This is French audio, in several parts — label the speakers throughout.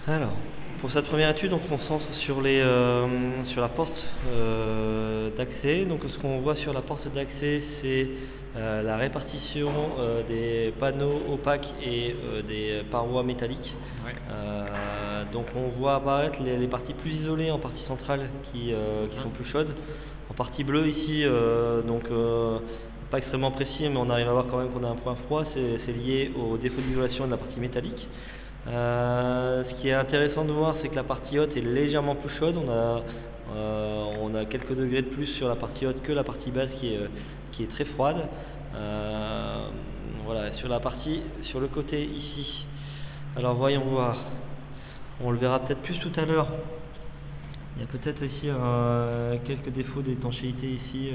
Speaker 1: Alors, pour cette première étude, donc, on se concentre sur la porte d'accès. Donc, ce qu'on voit sur la porte d'accès, c'est la répartition des panneaux opaques et des parois métalliques.
Speaker 2: Ouais.
Speaker 1: Donc, on voit apparaître les parties plus isolées en partie centrale qui sont plus chaudes. En partie bleue ici, pas extrêmement précis, mais on arrive à voir quand même qu'on a un point froid. C'est lié au défaut d'isolation de la partie métallique. Ce qui est intéressant de voir, c'est que la partie haute est légèrement plus chaude. On a quelques degrés de plus sur la partie haute que la partie basse qui est très froide. Voilà, sur le côté ici. Alors voyons voir. On le verra peut-être plus tout à l'heure. Il y a peut-être ici quelques défauts d'étanchéité ici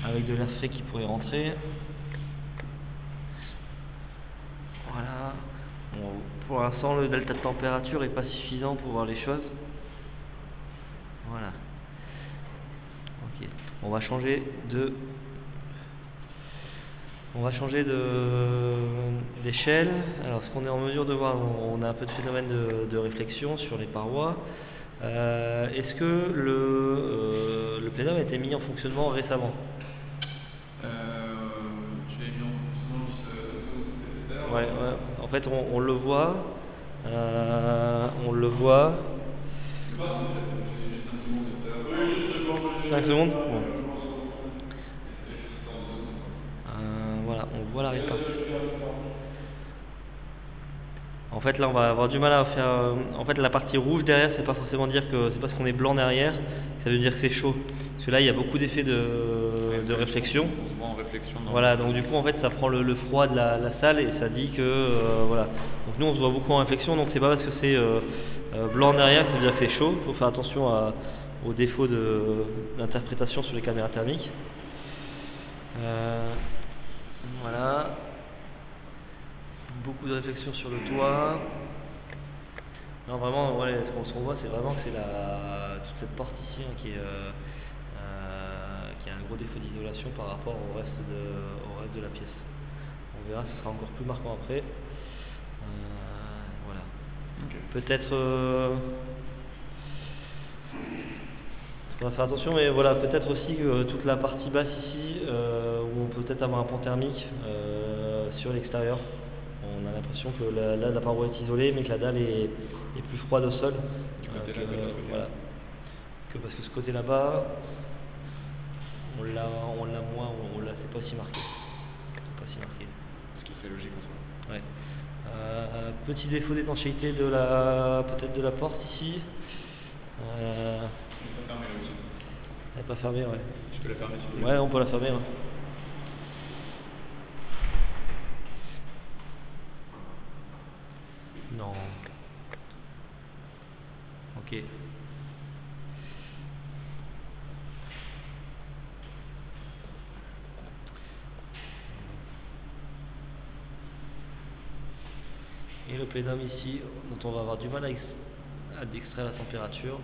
Speaker 1: avec de l'air frais qui pourrait rentrer. Voilà. Bon, pour l'instant, le delta de température n'est pas suffisant pour voir les choses. Voilà. Ok. On va changer d'échelle. Alors, ce qu'on est en mesure de voir, on a un peu de phénomène de réflexion sur les parois. Est-ce que le plénum a été mis en fonctionnement récemment?
Speaker 2: Tu l'as mis en fonctionnement juste tout à l'heure.
Speaker 1: Ouais. En fait, on le voit. On le voit.
Speaker 2: Je pense en fait, j'ai 5 secondes tout à l'heure. Oui, juste devant.
Speaker 1: 5 secondes? Bon.
Speaker 2: Et juste dans 2 secondes.
Speaker 1: Voilà, on voit la répartition. En fait, là, on va avoir du mal à faire. En fait, la partie rouge derrière, c'est pas forcément dire que c'est parce qu'on est blanc derrière, ça veut dire que c'est chaud. Parce que là, il y a beaucoup d'effets de réflexion.
Speaker 2: On se voit en réflexion.
Speaker 1: Voilà, donc du coup, en fait, ça prend le froid de la salle et ça dit que voilà. Donc nous, on se voit beaucoup en réflexion, donc c'est pas parce que c'est blanc derrière que ça veut dire que c'est chaud. Il faut faire attention aux défauts d'interprétation sur les caméras thermiques. Voilà. Beaucoup de réflexion sur le toit. Non, vraiment, ouais, ce qu'on voit, c'est vraiment que c'est toute cette porte ici qui a un gros défaut d'isolation par rapport au reste de la pièce. On verra, ce sera encore plus marquant après. Voilà.
Speaker 2: Okay.
Speaker 1: Peut-être. On va faire attention, mais voilà, peut-être aussi que toute la partie basse ici, où on peut peut-être avoir un pont thermique sur l'extérieur. On a l'impression que la paroi est isolée, mais que la dalle est plus froide au sol. Voilà. Que parce que ce côté là-bas, on l'a moins, c'est pas si marqué.
Speaker 2: Ce qui serait logique en soi.
Speaker 1: Ouais. Petit défaut d'étanchéité peut-être de la porte ici.
Speaker 2: Elle n'est pas fermée là aussi.
Speaker 1: Elle n'est pas fermée, ouais.
Speaker 2: Tu peux la fermer si tu veux.
Speaker 1: Ouais, on peut la fermer. Ouais. Non. Ok. Et le plénum ici, dont on va avoir du mal à extraire la température.